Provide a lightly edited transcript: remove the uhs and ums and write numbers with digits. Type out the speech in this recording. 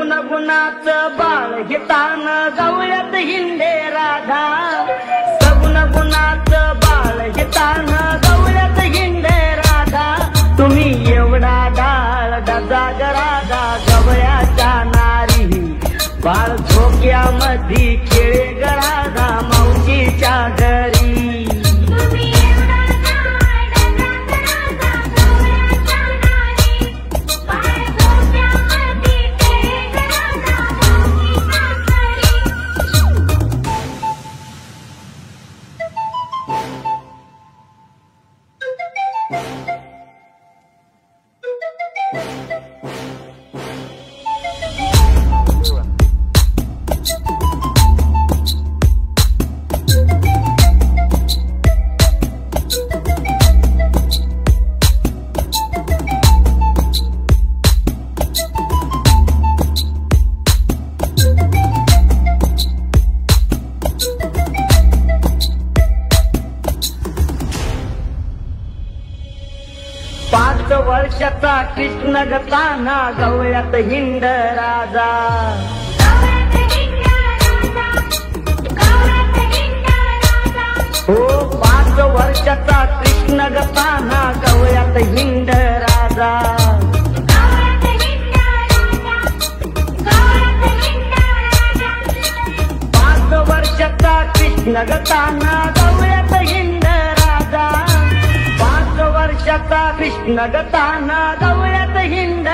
सगुण गुणाचं बाळ घेतान गवळ्यात हिंडे राधा, सगुण गुणाचं बाळ घेतान गवळ्यात हिंडे राधा। तुम्ही एवढा डाळ डजाग राधा गवळ्याच्या नारी, बाळ झोक्यामध्ये खेळे ग राधा मावशीच्या घरी। पाच वर्षाचा कृष्ण गताना गवळ्यात हिंड राजा, हो 5 वर्षाचा कृष्ण गताना गवळ्यात हिंड राजा। 5 वर्षाचा कृष्ण गताना गवळ्यात हिंड राजा, 5 वर्षाचा कृष्ण गताना गवळ्यात हिंड